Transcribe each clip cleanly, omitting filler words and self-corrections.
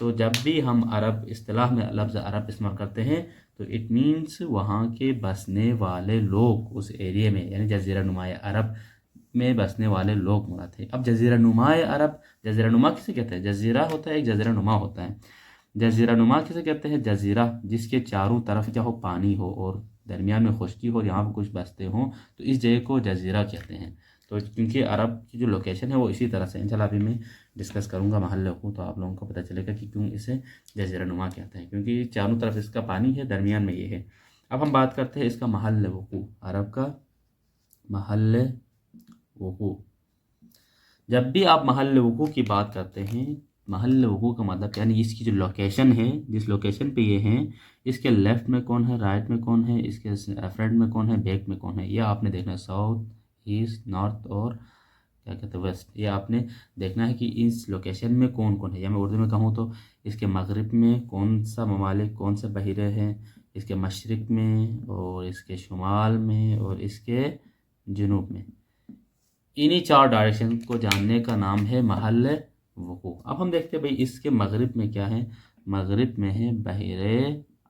تو جب بھی ہم عرب اصطلاح میں لفظ عرب استعمال کرتے ہیں تو اٹ مینس وہاں کے بسنے والے لوگ اس ایریے میں، یعنی جزیرہ نماء عرب میں بسنے والے لوگ مراد ہیں۔ اب جزیرہ نماء عرب، جزیرہ نما کسے کہتے ہیں؟ جزیرہ ہوتا ہے ایک، جزیرہ نما ہوتا ہے۔ جزیرہ نما کسے کہتے ہیں؟ جزیرہ جس کے چاروں طرف کیا ہو، پانی ہو اور درمیان میں خشکی ہو، یہاں پہ کچھ بستے ہوں، تو اس جگہ کو جزیرہ کہتے ہیں۔ تو کیونکہ عرب کی جو لوکیشن ہے وہ اسی طرح سے، انشاءاللہ ابھی میں ڈسکس کروں گا محل کو، تو آپ لوگوں کو پتہ چلے گا کہ کیوں اسے جزیرہ نما کہتے ہیں، کیونکہ چاروں طرف اس کا پانی ہے، درمیان میں یہ ہے۔ اب ہم بات کرتے ہیں اس کا محل وقوع، عرب کا محل وقوع۔ جب بھی آپ محل وقوع کی بات کرتے ہیں، محل وقوع کا مطلب یعنی اس کی جو لوکیشن ہے، جس لوکیشن پہ یہ ہیں، اس کے لیفٹ میں کون ہے، رائٹ میں کون ہے، اس کے فرنٹ میں کون ہے، بیک میں کون ہے، یہ آپ نے دیکھنا ہے۔ ساؤتھ، ایسٹ، نارتھ اور کیا کہتے ہیں ویسٹ، یہ آپ نے دیکھنا ہے کہ اس لوکیشن میں کون کون ہے۔ یا میں اردو میں کہوں تو اس کے مغرب میں کون سا ممالک، کون سے بحیرے ہیں، اس کے مشرق میں اور اس کے شمال میں اور اس کے جنوب میں، انہی 4 ڈائریکشن کو جاننے کا نام ہے محل وقوع۔ اب ہم دیکھتے ہیں بھئی اس کے مغرب میں کیا ہے، مغرب میں ہے بحیر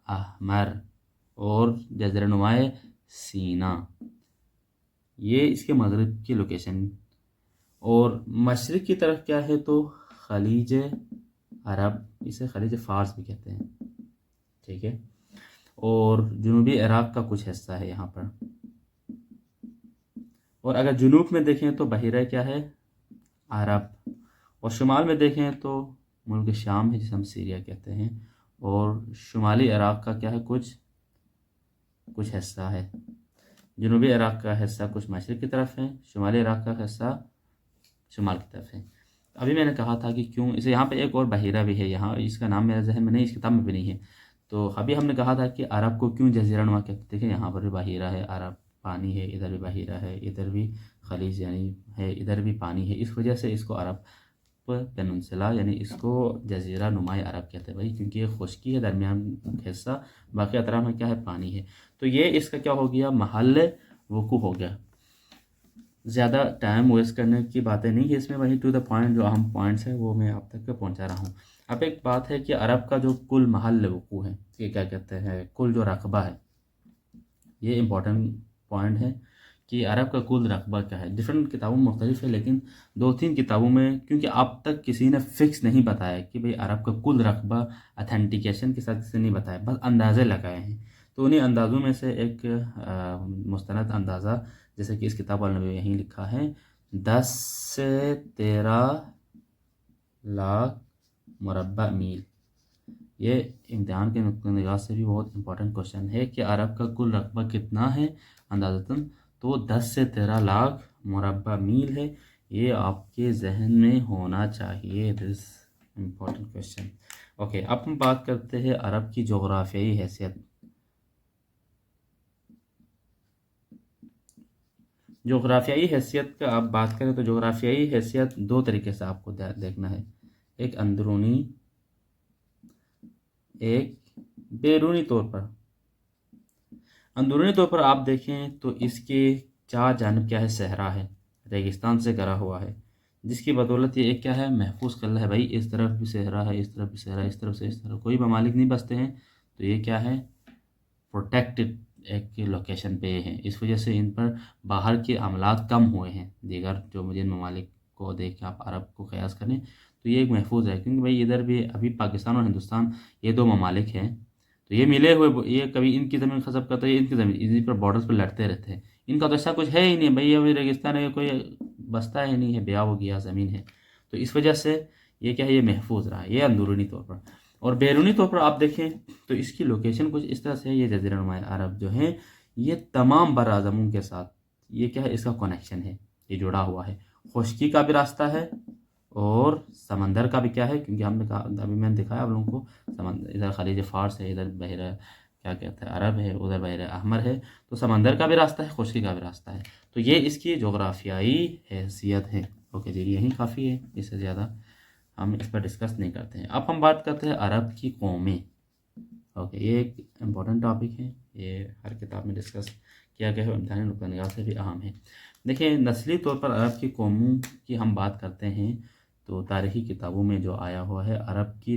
احمر اور جزیرہ نماء سینا، یہ اس کے مغرب کی لوکیشن۔ اور مشرق کی طرف کیا ہے تو خلیج عرب، اسے خلیج فارس بھی کہتے ہیں، ٹھیک ہے۔ اور جنوبی عراق کا کچھ حصہ ہے یہاں پر۔ اور اگر جنوب میں دیکھیں تو بحیرہ کیا ہے، عرب، اور شمال میں دیکھیں تو ملک شام ہے جسے ہم سیریا کہتے ہیں، اور شمالی عراق کا کیا ہے، کچھ حصہ ہے۔ جنوبی عراق کا حصہ کچھ مشرق کی طرف ہے، شمالی عراق کا حصہ شمال کی طرف ہے۔ ابھی میں نے کہا تھا کہ کیوں اسے یہاں پہ ایک اور بحیرہ بھی ہے، یہاں اس کا نام میرے ذہن میں نہیں، اس کتاب میں بھی نہیں ہے۔ تو ابھی ہم نے کہا تھا کہ عرب کو کیوں جزیرہ نما کہتے ہیں، دیکھیں یہاں پر بھی بحیرہ ہے، عرب پانی ہے، ادھر بھی بحیرہ ہے، ادھر بھی خلیج یعنی ہے، ادھر بھی پانی ہے، اس وجہ سے اس کو عرب پیننسلا یعنی اس کو جزیرہ نماء عرب کہتے ہیں بھائی، کیونکہ یہ خشکی ہے، درمیان حصہ، باقی اطراف میں کیا ہے، پانی ہے۔ تو یہ اس کا کیا ہو گیا، محل وقوع ہو گیا۔ زیادہ ٹائم ویسٹ کرنے کی باتیں نہیں ہے اس میں، وہیں ٹو دا پوائنٹ جو اہم پوائنٹس ہیں وہ میں آپ تک پہنچا رہا ہوں۔ اب ایک بات ہے کہ عرب کا جو کل محل وقوع ہے، یہ کیا کہتے ہیں، کل جو رقبہ ہے، یہ امپورٹنٹ پوائنٹ ہے کہ عرب کا کل رقبہ کیا ہے۔ ڈفرینٹ کتابوں میں مختلف ہے، لیکن 2-3 کتابوں میں، کیونکہ اب تک کسی نے فکس نہیں بتایا کہ بھئی عرب کا کل رقبہ اتھینٹیکیشن کے ساتھ کسی نے نہیں بتایا، بس اندازے لگائے ہیں۔ تو انہیں اندازوں میں سے ایک مستند اندازہ، جیسے کہ اس کتاب والے نے یہیں لکھا ہے، 10 سے 13 لاکھ مربع میل۔ یہ امتحان کے نقطہ نگاہ سے بھی بہت امپورٹنٹ کوشچن ہے کہ عرب کا کل رقبہ کتنا ہے اندازتاً، تو 10 سے 13 لاکھ مربع میل ہے۔ یہ آپ کے ذہن میں ہونا چاہیے، دس امپورٹنٹ کوشچن۔ اوکے، اب ہم بات کرتے ہیں عرب کی جغرافیائی حیثیت۔ جغرافیائی حیثیت کا آپ بات کریں تو جغرافیائی حیثیت 2 طریقے سے آپ کو دیکھنا ہے، ایک اندرونی، ایک بیرونی طور پر۔ اندرونی طور پر آپ دیکھیں تو اس کے 4 جانب کیا ہے، صحرا ہے، ریگستان سے گھرا ہوا ہے، جس کی بدولت یہ ایک کیا ہے، محفوظ قلعہ ہے بھائی، اس طرف بھی صحرا ہے، اس طرف بھی صحرا ہے، اس طرف سے اس طرف کوئی ممالک نہیں بستے ہیں، تو یہ کیا ہے، پروٹیکٹڈ ایک لوکیشن پہ ہیں، اس وجہ سے ان پر باہر کے حملات کم ہوئے ہیں۔ دیگر جو جن ممالک کو دیکھ کے آپ عرب کو قیاس کریں تو یہ ایک محفوظ ہے، کیونکہ بھائی ادھر بھی ابھی پاکستان اور ہندوستان یہ 2 ممالک ہیں، تو یہ ملے ہوئے، یہ کبھی ان کی زمین غصب کرتا ہے، یہ ان کی زمین، اسی پر بارڈرز پر لڑتے رہتے ہیں، ان کا تو ایسا کچھ ہے ہی نہیں بھائی، ابھی ریگستان ہے، کوئی بستا ہی نہیں ہے، بیاہ ہو گیا زمین ہے، تو اس وجہ سے یہ کیا ہے، یہ محفوظ رہا ہے، یہ اندرونی طور پر۔ اور بیرونی طور پر آپ دیکھیں تو اس کی لوکیشن کچھ اس طرح سے ہے، یہ جزیرہ نماء عرب جو ہیں یہ تمام بر اعظموں کے ساتھ یہ کیا ہے، اس کا کنیکشن ہے، یہ جڑا ہوا ہے، خشکی کا بھی راستہ ہے اور سمندر کا بھی کیا ہے، کیونکہ ہم نے کہا، ابھی میں نے دکھایا آپ لوگوں کو، سمندر ادھر خلیج فارس ہے، ادھر بحیرہ کیا کہتے ہیں عرب ہے، ادھر بحیرہ احمر ہے، تو سمندر کا بھی راستہ ہے، خشکی کا بھی راستہ ہے، تو یہ اس کی جغرافیائی حیثیت ہے۔ اوکے جی، یہی کافی ہے، اس سے زیادہ ہم اس پر ڈسکس نہیں کرتے ہیں۔ اب ہم بات کرتے ہیں عرب کی قومیں۔ اوکے، یہ ایک امپورٹنٹ ٹاپک ہے، یہ ہر کتاب میں ڈسکس کیا گیا ہے، امتحانی نقطہ نگاہ سے بھی اہم ہے۔ دیکھیں، نسلی طور پر عرب کی قوموں کی ہم بات کرتے ہیں تو تاریخی کتابوں میں جو آیا ہوا ہے، عرب کی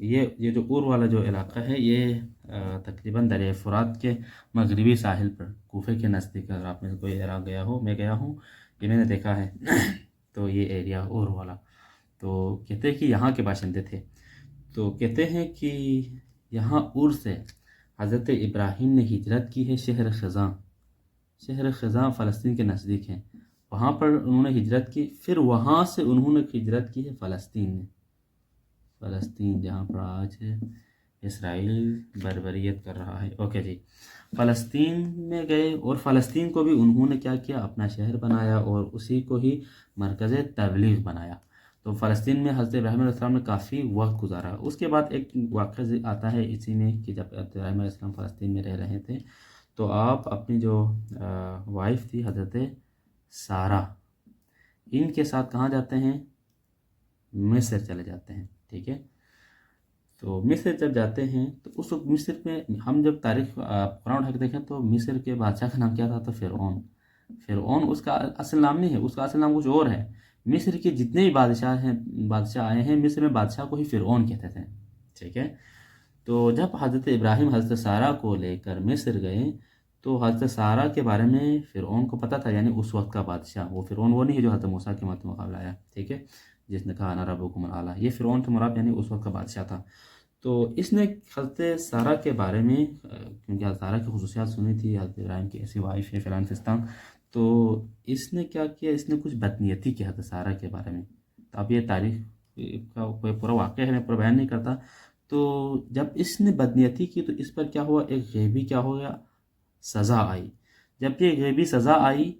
یہ جو اور والا جو علاقہ ہے یہ تقریباً دریائے فرات کے مغربی ساحل پر کوفے کے نزدیک، اگر آپ میں سے کوئی عراق گیا ہو، میں گیا ہوں، یہ میں نے دیکھا ہے تو یہ ایریا اور والا، تو کہتے ہیں کہ یہاں کے باشندے تھے، تو کہتے ہیں کہ یہاں اور سے حضرت ابراہیم نے ہجرت کی ہے شہر خزاں، شہر خزاں فلسطین کے نزدیک ہے، وہاں پر انہوں نے ہجرت کی، پھر وہاں سے انہوں نے ہجرت کی ہے فلسطین میں، فلسطین جہاں پر آج اسرائیل بربریت کر رہا ہے۔ اوکے جی، فلسطین میں گئے اور فلسطین کو بھی انہوں نے کیا کیا، اپنا شہر بنایا اور اسی کو ہی مرکز تبلیغ بنایا۔ تو فلسطین میں حضرت ابراہیم علیہ السلام نے کافی وقت گزارا۔ اس کے بعد ایک واقعہ آتا ہے اسی میں کہ جب حضرت ابراہیم علیہ السلام فلسطین میں رہ رہے تھے تو آپ اپنی جو وائف تھی حضرت سارہ، ان کے ساتھ کہاں جاتے ہیں، مصر چلے جاتے ہیں، ٹھیک ہے۔ تو مصر جب جاتے ہیں تو اس وقت مصر میں ہم جب تاریخ قرآن اٹھا کے دیکھیں تو مصر کے بادشاہ کا نام کیا تھا، تو فرعون۔ فرعون اس کا اصل نام نہیں ہے، اس کا اصل نام کچھ اور ہے۔ مصر کے جتنے بھی بادشاہ آئے ہیں مصر میں بادشاہ کو ہی فرعون کہتے تھے، ٹھیک ہے۔ تو جب حضرت ابراہیم حضرت سارہ کو لے کر مصر گئے تو حضرت سارہ کے بارے میں فرعون کو پتہ تھا، یعنی اس وقت کا بادشاہ، وہ فرعون وہ نہیں ہے جو حضرت موسیٰ کے مقابلہ آیا، ٹھیک ہے، جس نے کہا انا ربکم الاعلیٰ، یہ فرعون سے مراد یعنی اس وقت کا بادشاہ تھا۔ تو اس نے حضرت سارہ کے بارے میں کیونکہ حضرت سارہ کی خصوصیات سنی تھی، حضرت ابراہیم کی ایسی وائف ہے فلان فستان، تو اس نے کیا کیا، اس نے کچھ بدنیتی کی حضرت سارہ کے بارے میں۔ تو اب یہ تاریخ کا کوئی پورا واقعہ ہے، میں پورا بیان نہیں کرتا۔ تو جب اس نے بدنیتی کی تو اس پر کیا ہوا، ایک غیبی کیا ہو گیا، سزا آئی۔ جب یہ غیبی سزا آئی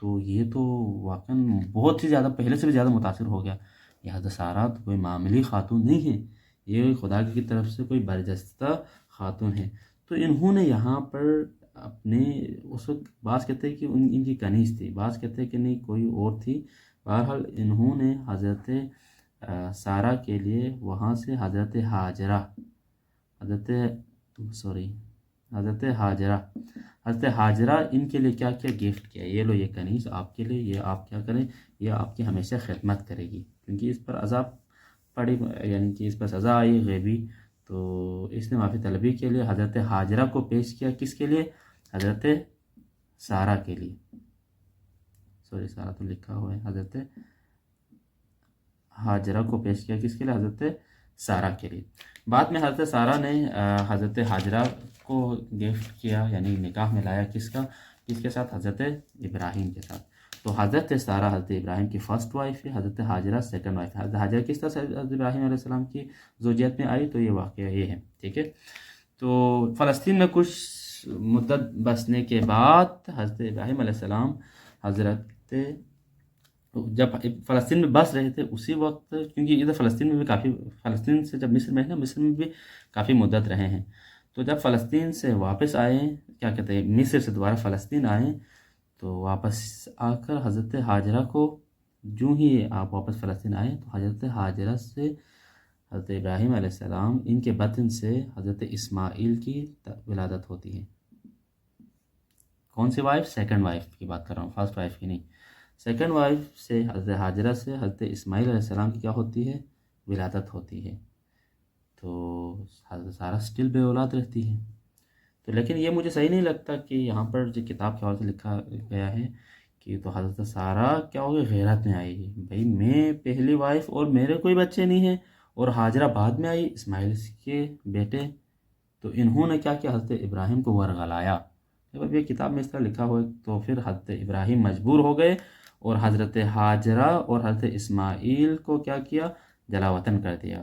تو یہ تو واقعاً بہت ہی زیادہ، پہلے سے بھی زیادہ متاثر ہو گیا۔ یہ حضرت سارہ تو کوئی معمولی خاتون نہیں ہے، یہ خدا کی طرف سے کوئی برجستہ خاتون ہے۔ تو انہوں نے یہاں پر اپنے اس وقت بعض کہتے ہیں کہ ان کی کنیز تھی، بعض کہتے ہیں کہ نہیں کوئی اور تھی، بہرحال انہوں نے حضرت سارہ کے لیے وہاں سے حضرت حاجرہ ان کے لیے کیا کیا گفٹ کیا، یہ لو یہ کنیز آپ کے لیے، یہ آپ کیا کریں، یہ آپ کی ہمیشہ خدمت کرے گی، کیونکہ اس پر عذاب پڑی، یعنی کہ اس پر سزا آئی غیبی۔ تو اس نے معافی طلبی کے لیے حضرت حاجرہ کو پیش کیا، کس کے لیے، حضرت سارہ کے لیے، سارہ تو لکھا ہوا ہے، حضرت حاجرہ کو پیش کیا، کس کے لیے، حضرت سارہ کے لیے۔ بعد میں حضرت سارہ نے حضرت حاجرہ کو گفٹ کیا، یعنی نکاح میں لایا، کس کے ساتھ، حضرت ابراہیم کے ساتھ۔ تو حضرت سارہ حضرت ابراہیم کی فرسٹ وائف ہے، حضرت حاجرہ سیکنڈ وائف ہے۔ حضرت حاجرہ کس طرح سے حضرت ابراہیم علیہ السلام کی زوجیت میں آئی، تو یہ واقعہ یہ ہے، ٹھیک ہے۔ تو فلسطین میں کچھ مدت بسنے کے بعد حضرت ابراہیم علیہ السلام حضرت جب فلسطین میں بس رہے تھے اسی وقت، کیونکہ ادھر فلسطین میں بھی کافی، فلسطین سے جب مصر میں ہے نا، مصر میں بھی کافی مدت رہے ہیں، تو جب فلسطین سے واپس آئے، کیا کہتے ہیں، مصر سے دوبارہ فلسطین آئے، تو واپس آ کر حضرت حاجرہ کو، جو ہی آپ واپس فلسطین آئے تو حضرت حاجرہ سے حضرت ابراہیم علیہ السلام ان کے بطن سے حضرت اسماعیل کی ولادت ہوتی ہے۔ کون سی وائف، سیکنڈ وائف کی بات کر رہا ہوں، فرسٹ وائف کی نہیں۔ سیکنڈ وائف سے حضرت حاجرہ سے حضرت اسماعیل علیہ السلام کی کیا ہوتی ہے، ولادت ہوتی ہے۔ تو حضرت سارہ سٹل بے اولاد رہتی ہے۔ تو لیکن یہ مجھے صحیح نہیں لگتا کہ یہاں پر جو کتاب کے حوالے سے لکھا گیا ہے کہ تو حضرت سارہ کیا ہوگی، غیرت میں آئی گی، بھائی میں پہلی وائف اور میرے کوئی بچے نہیں ہیں، اور حاجرہ بعد میں آئی، اسماعیل کے بیٹے، تو انہوں نے کیا کیا، حضرت ابراہیم کو ورغلایا۔ جب یہ کتاب میں اس طرح لکھا ہوا ہے تو پھر حضرت ابراہیم مجبور ہو گئے اور حضرت حاجرہ اور حضرت اسماعیل کو کیا کیا، جلا وطن کر دیا۔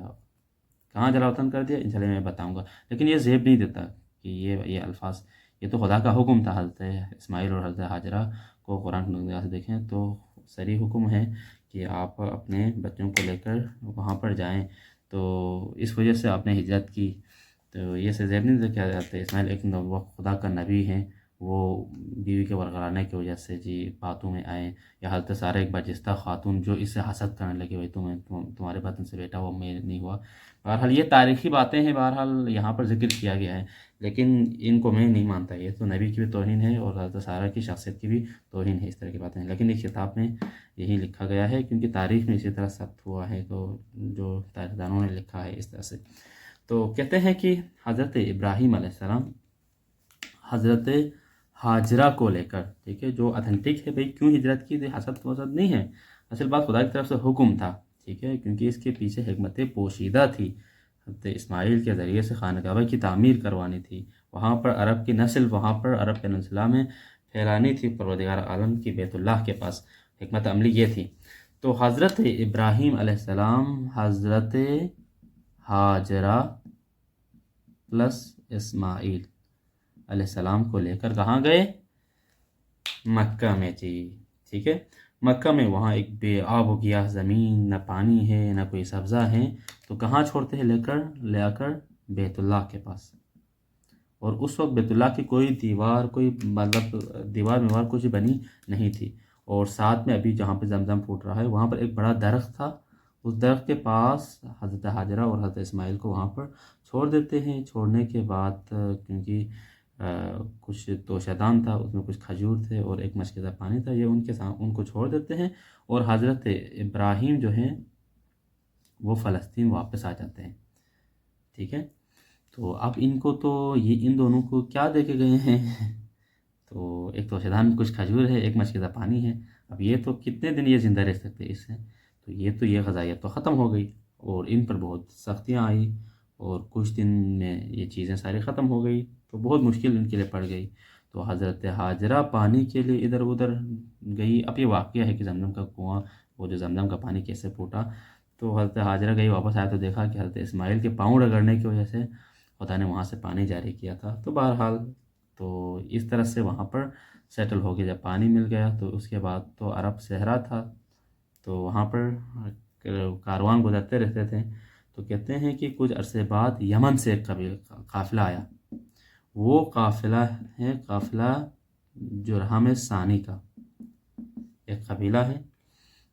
کہاں جلا وطن کر دیا، انشاءاللہ میں بتاؤں گا، لیکن یہ زیب نہیں دیتا کہ یہ الفاظ، یہ تو خدا کا حکم تھا۔ حضرت اسماعیل اور حضرت حاجرہ کو قرآن کی نگاہ سے دیکھیں تو صریح حکم ہے کہ آپ اپنے بچوں کو لے کر وہاں پر جائیں، تو اس وجہ سے آپ نے ہجرت کی۔ تو یہ سے زیب نہیں کیا جاتا ہے، اسماعیل ایک خدا کا نبی ہیں وہ بیوی کے ورغلانے کی وجہ سے جی باتوں میں آئیں، یا حضرت سارہ ایک برجستہ خاتون جو اس سے حسد کرنے لگے، بھائی تمہارے بطن سے بیٹا ہوا میں نہیں ہوا۔ بہرحال یہ تاریخی باتیں ہیں، بہرحال یہاں پر ذکر کیا گیا ہے، لیکن ان کو میں نہیں مانتا، یہ تو نبی کی بھی توہین ہے اور حضرت سارہ کی شخصیت کی بھی توہین ہے، اس طرح کی باتیں ہیں، لیکن اس کتاب میں یہی لکھا گیا ہے کیونکہ تاریخ میں اسی طرح ثبت ہوا ہے، تو جو تاریخ دانوں نے لکھا ہے اس طرح سے۔ تو کہتے ہیں کہ حضرت ابراہیم علیہ السلام حضرت ہاجرہ کو لے کر، ٹھیک ہے، جو اتھینٹک ہے بھئی کیوں ہجرت کی تھی، حسد وسد نہیں ہے، اصل بات خدا کی طرف سے حکم تھا، ٹھیک ہے، کیونکہ اس کے پیچھے حکمت پوشیدہ تھی، حضرت اسماعیل کے ذریعے سے خانہ کعبہ کی تعمیر کروانی تھی، وہاں پر عرب کی نسل، وہاں پر عرب پیننسلا میں پھیلانی تھی پروردگار عالم کی بیت اللہ کے پاس، حکمت عملی یہ تھی۔ تو حضرت ابراہیم علیہ السلام حضرت ہاجرہ پلس اسماعیل علیہ السلام کو لے کر کہاں گئے؟ مکہ میں جی، ٹھیک ہے، مکہ میں وہاں ایک بے آب و گیاہ زمین، نہ پانی ہے نہ کوئی سبزہ ہے، تو کہاں چھوڑتے ہیں لے آ کر بیت اللہ کے پاس۔ اور اس وقت بیت اللہ کی کوئی دیوار، کوئی مطلب دیوار میوار کچھ بنی نہیں تھی، اور ساتھ میں ابھی جہاں پہ زمزم پھوٹ رہا ہے وہاں پر ایک بڑا درخت تھا، اس درخت کے پاس حضرت ہاجرہ اور حضرت اسماعیل کو وہاں پر چھوڑ دیتے ہیں۔ چھوڑنے کے بعد کیونکہ کچھ توشیدان تھا، اس میں کچھ کھجور تھے اور ایک مشکیزہ پانی تھا، یہ ان کو چھوڑ دیتے ہیں، اور حضرت ابراہیم جو ہیں وہ فلسطین واپس آ جاتے ہیں، ٹھیک ہے۔ تو اب ان کو تو یہ ان دونوں کو کیا دے کے گئے ہیں؟ تو ایک توشیدان میں کچھ کھجور ہے، ایک مشکیزہ پانی ہے، اب یہ تو کتنے دن یہ زندہ رہ سکتے ہیں اس سے؟ تو یہ غذائیت تو ختم ہو گئی، اور ان پر بہت سختیاں آئی، اور کچھ دن میں یہ چیزیں ساری ختم ہو گئی، تو بہت مشکل ان کے لیے پڑ گئی۔ تو حضرت ہاجرہ پانی کے لیے ادھر ادھر گئی۔ اب یہ واقعہ ہے کہ زمزم کا کنواں، وہ جو زمزم کا پانی کیسے پھوٹا، تو حضرت ہاجرہ گئی، واپس آیا تو دیکھا کہ حضرت اسماعیل کے پاؤں رگڑنے کی وجہ سے خدا نے وہاں سے پانی جاری کیا تھا۔ تو بہرحال تو اس طرح سے وہاں پر سیٹل ہو گیا، جب پانی مل گیا تو اس کے بعد تو عرب صحرا تھا، تو وہاں پر کاروان گزرتے رہتے تھے۔ تو کہتے ہیں کہ کچھ عرصے بعد یمن سے ایک قافلہ آیا، وہ قافلہ ہے قافلہ جرہم ثانی کا، ایک قبیلہ ہے،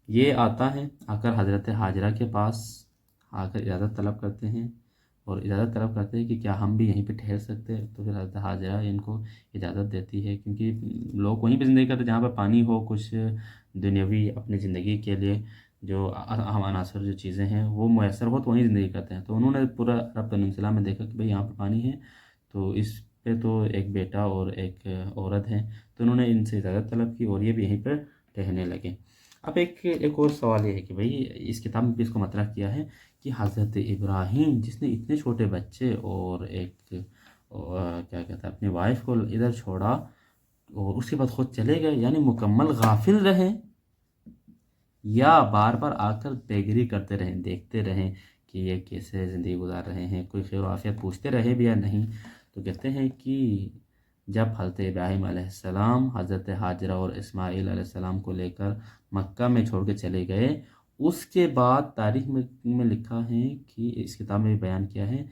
یہ آتا ہے، آ کر حضرت ہاجرہ کے پاس آ کر اجازت طلب کرتے ہیں، اور اجازت طلب کرتے ہیں کہ کیا ہم بھی یہیں پہ ٹھہر سکتے ہیں؟ تو پھر حضرت ہاجرہ ان کو اجازت دیتی ہے، کیونکہ لوگ وہیں پہ زندگی کرتے جہاں پہ پانی ہو، کچھ دنیاوی اپنی زندگی کے لیے جو اہم عناصر جو چیزیں ہیں وہ میسر ہو تو وہیں زندگی کرتے ہیں۔ تو انہوں نے پورا عرب پیننسلا میں دیکھا کہ بھئی یہاں پہ پانی ہے، تو اس پہ تو ایک بیٹا اور ایک عورت ہے، تو انہوں نے ان سے اجازت طلب کی اور یہ بھی یہیں پر ٹھہرنے لگے۔ اب ایک اور سوال یہ ہے کہ بھئی اس کتاب میں بھی اس کو مطرح کیا ہے کہ حضرت ابراہیم جس نے اتنے چھوٹے بچے اور ایک کیا کہتا ہے اپنی وائف کو ادھر چھوڑا اور اس کے بعد خود چلے گئے، یعنی مکمل غافل رہے، یا بار بار آ کر پیگری کرتے رہیں، دیکھتے رہیں کہ یہ کیسے زندگی گزار رہے ہیں، کوئی خیر و عافیت پوچھتے رہے بھی یا نہیں؟ تو کہتے ہیں کہ جب حضرت ابراہیم علیہ السلام حضرت ہاجرہ اور اسماعیل علیہ السلام کو لے کر مکہ میں چھوڑ کے چلے گئے، اس کے بعد تاریخ میں لکھا ہے کہ اس کتاب میں بھی بیان کیا ہے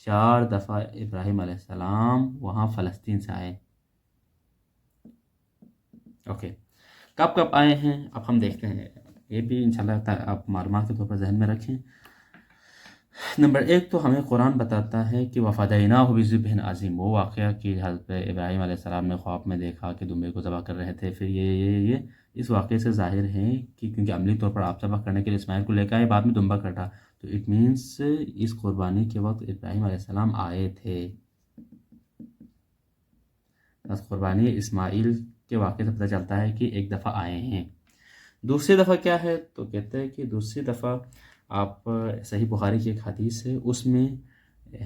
4 دفعہ ابراہیم علیہ السلام وہاں فلسطین سے آئے۔ اوکے، کب کب آئے ہیں اب ہم دیکھتے ہیں، یہ بھی انشاءاللہ آپ معلومات کے طور پر ذہن میں رکھیں۔ نمبر 1 تو ہمیں قرآن بتاتا ہے کہ وَفَدَيْنَاهُ بِذِبْحٍ عَظِيمٍ، وہ واقعہ کہ حضرت ابراہیم علیہ السلام نے خواب میں دیکھا کہ دمبے کو ذبح کر رہے تھے، پھر یہ اس واقعے سے ظاہر ہے کہ کیونکہ عملی طور پر آپ ذبح کرنے کے لیے اسماعیل کو لے کے آئے، بعد میں دمبا کٹا، تو اٹ مینس اس قربانی کے وقت ابراہیم علیہ السلام آئے تھے۔ بس قربانی اسماعیل کے واقعے سے پتہ چلتا ہے کہ ایک دفعہ آئے ہیں۔ دوسری دفعہ کیا ہے؟ تو کہتے ہیں کہ دوسری دفعہ آپ صحیح بخاری کی ایک حدیث ہے، اس میں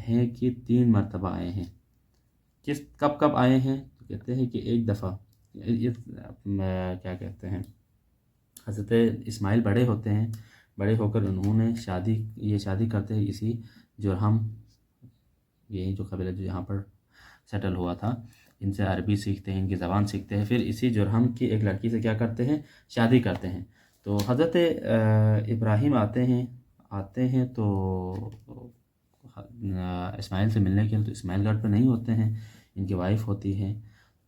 ہے کہ 3 مرتبہ آئے ہیں۔ کب آئے ہیں؟ تو کہتے ہیں کہ ایک دفعہ کیا کہتے ہیں، حضرت اسماعیل بڑے ہوتے ہیں، بڑے ہو کر انہوں نے شادی کرتے ہیں اسی جرہم، یہی جو قبیلہ جو یہاں پر سیٹل ہوا تھا، ان سے عربی سیکھتے ہیں، ان کی زبان سیکھتے ہیں، پھر اسی جرہم کی ایک لڑکی سے کیا کرتے ہیں؟ شادی کرتے ہیں۔ تو حضرت ابراہیم آتے ہیں تو اسماعیل سے ملنے کے لیے، تو اسماعیل گڑھ پہ نہیں ہوتے ہیں، ان کی وائف ہوتی ہے،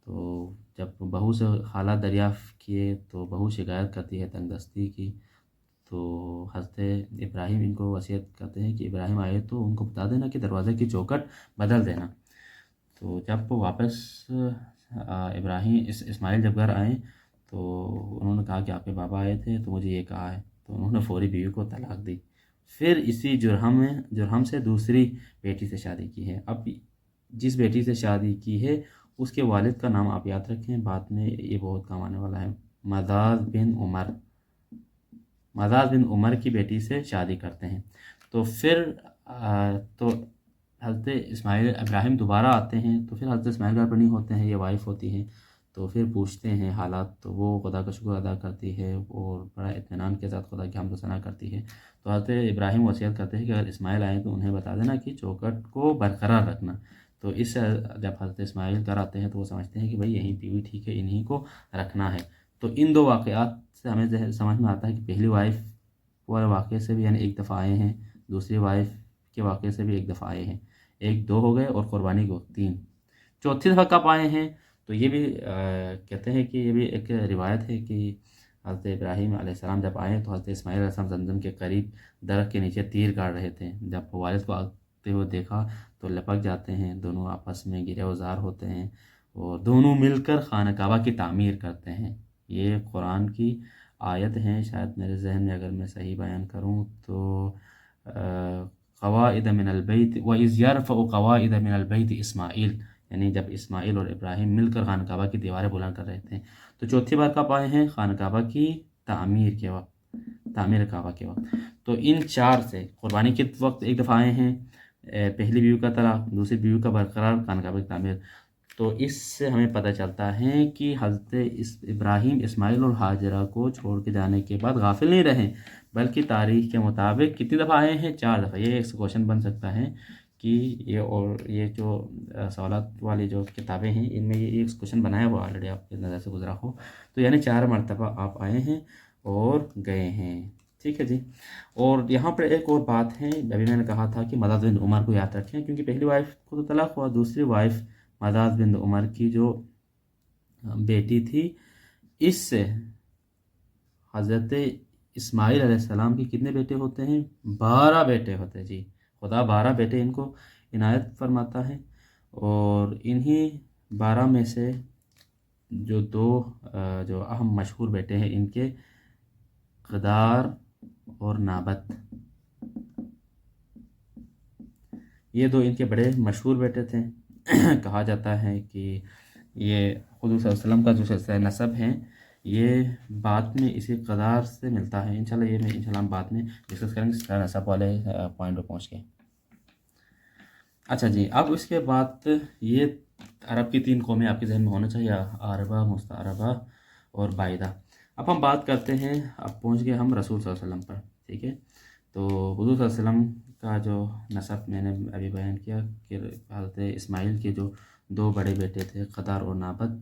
تو جب بہو سے حالات دریافت کیے تو بہو شکایت کرتی ہے تنگ دستی کی، تو حضرت ابراہیم ان کو وصیت کرتے ہیں کہ ابراہیم آئے تو ان کو بتا دینا کہ دروازے کی چوکھٹ بدل دینا۔ تو جب وہ واپس ابراہیم اسماعیل جب گھر آئیں تو انہوں نے کہا کہ آپ کے بابا آئے تھے تو مجھے یہ کہا ہے، تو انہوں نے فوری بیوی کو طلاق دی۔ پھر اسی جرہم سے دوسری بیٹی سے شادی کی ہے۔ اب جس بیٹی سے شادی کی ہے اس کے والد کا نام آپ یاد رکھیں، بعد میں یہ بہت کام آنے والا ہے، مداد بن عمر۔ مداد بن عمر کی بیٹی سے شادی کرتے ہیں۔ تو پھر تو حضرت اسماعیل ابراہیم دوبارہ آتے ہیں، تو پھر حضرت اسماعیل گھر پر نہیں ہوتے ہیں، یہ وائف ہوتی ہیں، تو پھر پوچھتے ہیں حالات، تو وہ خدا کا شکر ادا کرتی ہے اور بڑا اطمینان کے ساتھ خدا کی حمد و ثنا کرتی ہے۔ تو حضرت ابراہیم وصیت کرتے ہیں کہ اگر اسماعیل آئیں تو انہیں بتا دینا کہ چوکھٹ کو برقرار رکھنا۔ تو اس سے جب حضرت اسماعیل گھر آتے ہیں تو وہ سمجھتے ہیں کہ بھئی یہیں بیوی ٹھیک ہے، انہیں کو رکھنا ہے۔ تو ان دو واقعات سے ہمیں سمجھ میں آتا ہے کہ پہلی وائف والے واقعے سے بھی یعنی ایک دفعہ آئے ہیں، دوسری وائف کے واقعے سے بھی ایک دفعہ آئے ہیں، ایک دو ہو گئے اور قربانی کو تین۔ چوتھی دفعہ کب آئے ہیں تو یہ بھی کہتے ہیں کہ یہ بھی ایک روایت ہے کہ حضرت ابراہیم علیہ السلام جب آئے تو حضرت اسماعیل علیہ السلام زمزم کے قریب درخت کے نیچے تیر گاڑ رہے تھے۔ جب والد کو آتے ہوئے دیکھا تو لپک جاتے ہیں، دونوں آپس میں گرے وزار ہوتے ہیں اور دونوں مل کر خانہ کعبہ کی تعمیر کرتے ہیں۔ یہ قرآن کی آیت ہیں، شاید میرے ذہن میں اگر میں صحیح بیان کروں تو قواعد من البیت وَإِذْ يَرْفَعُ قَوَاعِدَ مِنَ الْبَيْتِ اسماعیل، یعنی جب اسماعیل اور ابراہیم مل کر خانہ کعبہ کی دیواریں بلند کر رہے تھے۔ تو چوتھی بار کب آئے ہیں؟ خانہ کعبہ کی تعمیر کے وقت، تعمیر کعبہ کے وقت۔ تو ان چار سے قربانی کے وقت ایک دفعہ آئے ہیں، پہلی بیوی کا طلاق، دوسری بیوی کا برقرار، خانہ کعبہ کی تعمیر۔ تو اس سے ہمیں پتہ چلتا ہے کہ حضرت ابراہیم اسماعیل اور ہاجرہ کو چھوڑ کے جانے کے بعد غافل نہیں رہے، بلکہ تاریخ کے مطابق کتنی دفعہ آئے ہیں؟ 4 دفعہ۔ یہ ایک کوشچن بن سکتا ہے کہ یہ جو سوالات والی جو کتابیں ہیں ان میں یہ ایک کوشچن بنایا ہوا آلریڈی آپ کی نظر سے گزرا ہو، تو یعنی 4 مرتبہ آپ آئے ہیں اور گئے ہیں، ٹھیک ہے جی۔ اور یہاں پر ایک اور بات ہے، ابھی میں نے کہا تھا کہ مداد بن عمر کو یاد رکھیں، کیونکہ پہلی وائف کو تو طلاق ہوا، دوسری وائف مداد بن عمر کی جو بیٹی تھی، اس سے حضرت اسماعیل علیہ السلام کے کتنے بیٹے ہوتے ہیں؟ 12 بیٹے ہوتے ہیں جی۔ خدا 12 بیٹے ان کو عنایت فرماتا ہے، اور انہی 12 میں سے جو 2 جو اہم مشہور بیٹے ہیں ان کے قدار اور نابت، یہ 2 ان کے بڑے مشہور بیٹے تھے۔ کہا جاتا ہے کہ یہ حضور صلی اللہ علیہ وسلم کا جو سلسلہ نسب ہے یہ بعد میں اسی قدار سے ملتا ہے، انشاءاللہ یہ میں انشاءاللہ ہم بعد میں ڈسکس کریں گے سلسلہ نسب والے پوائنٹ پہ پہنچ کے۔ اچھا جی، اب اس کے بعد یہ عرب کی 3 قومیں آپ کے ذہن میں ہونا چاہیے، عربہ، مستعربہ اور بائدہ۔ اب ہم بات کرتے ہیں، اب پہنچ گئے ہم رسول صلی اللہ علیہ وسلم پر، ٹھیک ہے۔ تو حضور صلی اللہ علیہ وسلم کا جو نسب میں نے ابھی بیان کیا کہ حضرت اسماعیل کے جو 2 بڑے بیٹے تھے قدار اور نابت،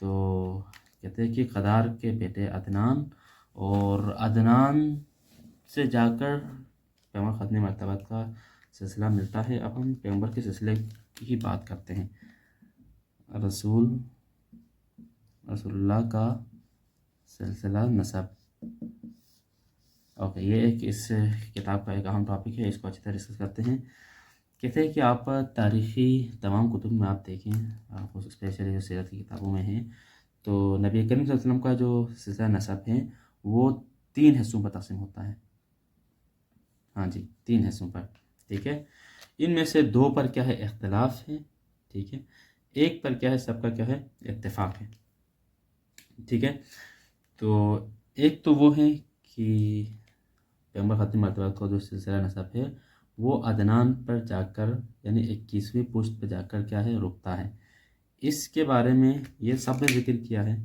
تو کہتے ہیں کہ قدار کے بیٹے عدنان، اور عدنان سے جا کر پیغمبر ختم مرتبت کا سلسلہ ملتا ہے۔ اب ہم پیغمبر کے سلسلے کی بات کرتے ہیں، رسول اللہ کا سلسلہ نسب۔ اوکے، یہ ایک اس کتاب کا ایک اہم ٹاپک ہے، اس کو اچھی طرح ڈسکس کرتے ہیں۔ کہتے ہیں کہ آپ تاریخی تمام کتب میں آپ دیکھیں، اسپیشلی جو سیرت کی کتابوں میں ہیں، تو نبی کریم صلی اللہ علیہ وسلم کا جو سلسلہ نسب ہے وہ 3 حصوں پر تقسیم ہوتا ہے، ہاں جی 3 حصوں پر، ٹھیک ہے۔ ان میں سے 2 پر کیا ہے؟ اختلاف ہے، ٹھیک ہے۔ ایک پر کیا ہے؟ سب کا کیا ہے؟ اتفاق ہے، ٹھیک ہے۔ تو ایک تو وہ ہے کہ پیغمبر ختم مرتبہ کا جو سلسلہ نسب ہے وہ عدنان پر جا کر یعنی 21ویں پشت پہ جا کر کیا ہے؟ رکتا ہے۔ اس کے بارے میں یہ سب نے ذکر کیا ہے،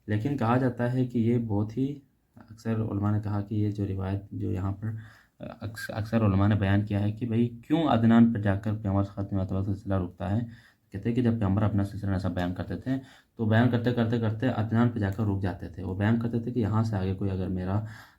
لیکن کہا جاتا ہے کہ یہ بہت ہی اکثر علماء نے کہا کہ یہ جو روایت جو یہاں پر اکثر علماء نے بیان کیا ہے کہ بھئی کیوں عدنان پر جا کر پیغمبر ختم مرتبہ کا سلسلہ رکتا ہے؟ کہتے ہیں کہ جب پیغمبر اپنا سلسلہ نسب بیان کرتے تھے تو بیان کرتے کرتے عدنان پہ جا کر رک جاتے تھے، وہ بیان کرتے تھے کہ یہاں سے آگے کوئی اگر میرا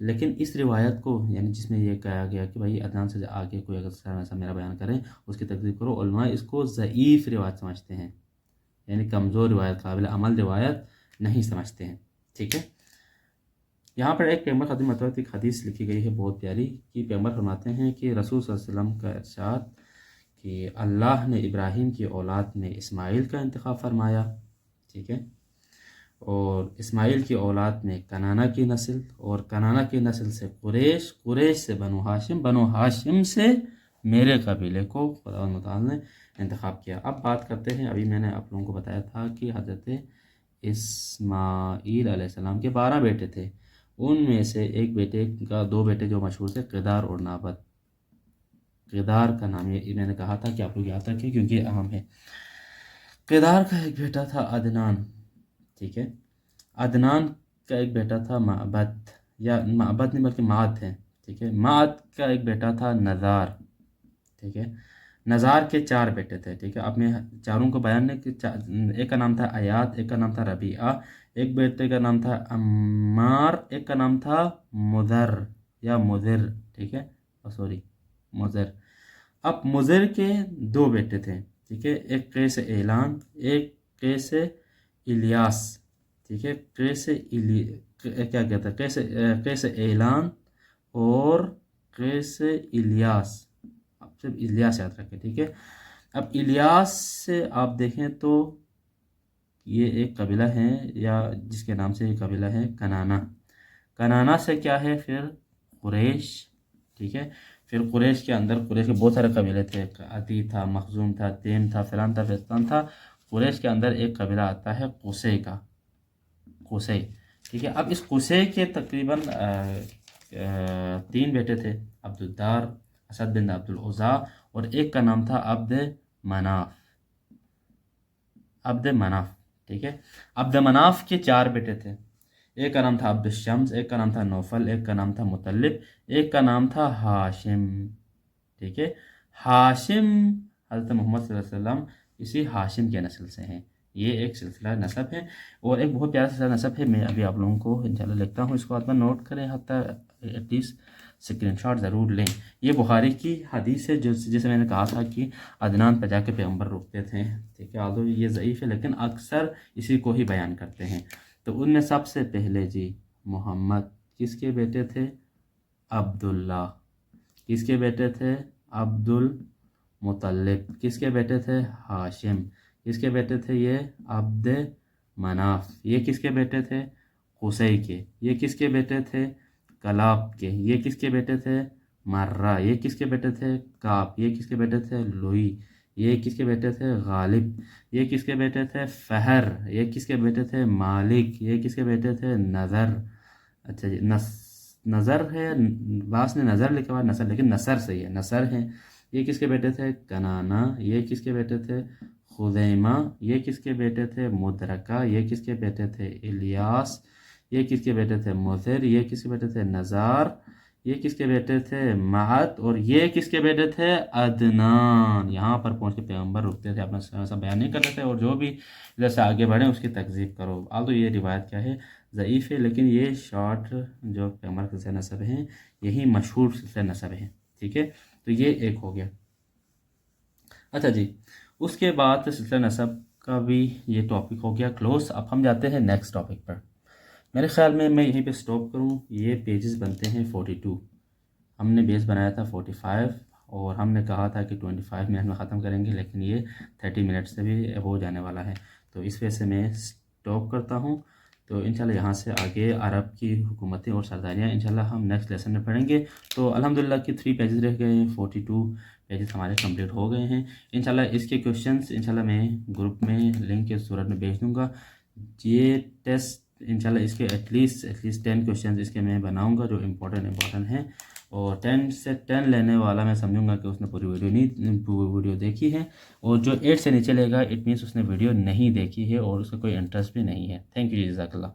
لیکن اس روایت کو یعنی جس میں یہ کہا گیا کہ بھائی عدنان سے آگے کوئی اگر سلسلہ نسب میرا بیان کریں اس کی تکذیب کرو، علماء اس کو ضعیف روایت سمجھتے ہیں، یعنی کمزور روایت، قابل عمل روایت نہیں سمجھتے ہیں. ٹھیک ہے. یہاں پر ایک پیغمبر خادم مطلب ایک حدیث لکھی گئی ہے بہت پیاری، کہ پیغمبر فرماتے ہیں کہ رسول صلی اللہ علیہ وسلم کا ارشاد کہ اللہ نے ابراہیم کی اولاد میں اسماعیل کا انتخاب فرمایا. ٹھیک ہے. اور اسماعیل کی اولاد میں کنانہ کی نسل، اور کنانہ کی نسل سے قریش، قریش سے بنو ہاشم، بنو ہاشم سے میرے قبیلے کو خدا متعال نے انتخاب کیا. اب بات کرتے ہیں، ابھی میں نے آپ لوگوں کو بتایا تھا کہ حضرت اسماعیل علیہ السلام کے 12 بیٹے تھے. ان میں سے ایک بیٹے کا، 2 بیٹے جو مشہور تھے، قدار اور نابت. قدار کا نام یہ میں نے کہا تھا کہ آپ لوگ یاد رکھیں کیونکہ یہ اہم ہے. قدار کا ایک بیٹا تھا عدنان. ٹھیک ہے. عدنان کا ایک بیٹا تھا معبد، یا معبد نہیں بلکہ معد ہے. ٹھیک ہے. معد کا ایک بیٹا تھا نزار. ٹھیک ہے. نزار کے 4 بیٹے تھے. ٹھیک ہے. اب میں چاروں کو بیان نہیں کہ ایک کا نام تھا ایاد، ایک کا نام تھا ربیعہ، ایک بیٹے کا نام تھا عمار، ایک کا نام تھا مضر یا مضر. ٹھیک ہے. سوری، مضر. اب مضر کے 2 بیٹے تھے. ٹھیک ہے. ایک قیس اعلان، ایک قیس الیاس. ٹھیک ہے. کیا کہتا ہے، قیس اعلان اور قیس الیاس. اب صرف الیاس یاد رکھیں. ٹھیک ہے. اب الیاس سے آپ دیکھیں تو یہ ایک قبیلہ ہے، یا جس کے نام سے یہ قبیلہ ہے کنانہ. کنانہ سے کیا ہے پھر قریش. ٹھیک ہے. پھر قریش کے اندر، قریش کے بہت سارے قبیلے تھے، عدی تھا، مخزوم تھا، تیم تھا، فلان تھا، فستان تھا. قریش کے اندر ایک قبیلہ آتا ہے قصے کا، قصے. ٹھیک ہے. اب اس قصے کے تقریباً 3 بیٹے تھے، عبد الدار، اسد بن عبد العزا، اور ایک کا نام تھا عبد مناف. عبد مناف. ٹھیک ہے. عبد مناف کے 4 بیٹے تھے. ایک کا نام تھا عبد الشمس، ایک کا نام تھا نوفل، ایک کا نام تھا مطلب، ایک کا نام تھا ہاشم. ٹھیک ہے. ہاشم حضرت محمد صلی اللہ علیہ وسلم اسی ہاشم کے نسل سے ہیں. یہ ایک سلسلہ نسب ہے، اور ایک بہت پیارا سلسلہ نسب ہے. میں ابھی آپ لوگوں کو انشاءاللہ لکھتا ہوں، اس کو آپ نوٹ کریں، حتیٰ ایٹ لیسٹ اسکرین شاٹ ضرور لیں. یہ بخاری کی حدیث ہے، جسے میں نے کہا تھا کہ عدنان پہ جا کے پیغمبر رکتے تھے. ٹھیک ہے. آلدو یہ ضعیف ہے لیکن اکثر اسی کو ہی بیان کرتے ہیں. تو ان میں سب سے پہلے جی محمد کس کے بیٹے تھے؟ عبداللہ. کس کے بیٹے تھے؟ عبد المطلب. کس کے بیٹے تھے؟ ہاشم. کس کے بیٹے تھے؟ یہ عبد مناف. یہ کس کے بیٹے تھے؟ قصی کے. یہ کس کے بیٹے تھے؟ کلاب کے. یہ کس کے بیٹے تھے؟ مرہ. یہ کس کے بیٹے تھے؟ کاپ. یہ کس کے بیٹے تھے؟ لوئی. یہ کس کے بیٹے تھے؟ غالب. یہ کس کے بیٹے تھے؟ فہر. یہ کس کے بیٹے تھے؟ مالک. یہ کس کے بیٹے تھے؟ نظر. اچھا جی، نظر ہے، باس نے نظر لکھا ہوا نصر، لیکن نصر صحیح ہے، نصر ہیں. یہ کس کے بیٹے تھے؟ کنانہ. یہ کس کے بیٹے تھے؟ خزیمہ. یہ کس کے بیٹے تھے؟ مدرکہ. یہ کس کے بیٹے تھے؟ الیاس. یہ کس کے بیٹے تھے؟ مضر. یہ کس کے بیٹے تھے؟ نزار. یہ کس کے بیٹے تھے؟ معد. اور یہ کس کے بیٹے تھے؟ عدنان. یہاں پر پہنچ کے پیغمبر رکتے تھے، اپنا سب بیان نہیں کرتے تھے، اور جو بھی ادھر سے آگے بڑھیں اس کی تکذیب کرو. تو یہ روایت کیا ہے؟ ضعیف ہے، لیکن یہ شارٹ جو پیغمبر کے سلسلہ نسب ہیں یہی مشہور سلسلہ نسب ہیں. ٹھیک ہے. تو یہ ایک ہو گیا. اچھا جی، اس کے بعد سلسلہ نسب کا بھی یہ ٹاپک ہو گیا کلوز. اب ہم جاتے ہیں نیکسٹ ٹاپک پر. میرے خیال میں یہیں پہ سٹاپ کروں. یہ پیجز بنتے ہیں 42. ہم نے بیس بنایا تھا 45، اور ہم نے کہا تھا کہ 25 منٹ میں ختم کریں گے، لیکن یہ 30 منٹ سے بھی ہو جانے والا ہے. تو اس وجہ سے میں سٹاپ کرتا ہوں. تو انشاءاللہ یہاں سے آگے عرب کی حکومتیں اور سرداریاں انشاءاللہ ہم نیکسٹ لیسن میں پڑھیں گے. تو الحمدللہ کہ 3 پیجز رہ گئے ہیں، 42 پیجز ہمارے کمپلیٹ ہو گئے ہیں. انشاءاللہ اس کے کویشچنس انشاءاللہ میں گروپ میں لنک کے صورت میں بھیج دوں گا. یہ ٹیسٹ انشاءاللہ اس کے ایٹ لیسٹ 10 کویشچنز اس کے میں بناؤں گا جو امپورٹنٹ ہیں، اور 10 سے 10 لینے والا میں سمجھوں گا کہ اس نے پوری ویڈیو دیکھی ہے، اور جو 8 سے نیچے لے گا اٹ مینس اس نے ویڈیو نہیں دیکھی ہے اور اس کا کوئی انٹرسٹ بھی نہیں ہے. تھینک یو، جزاک اللہ.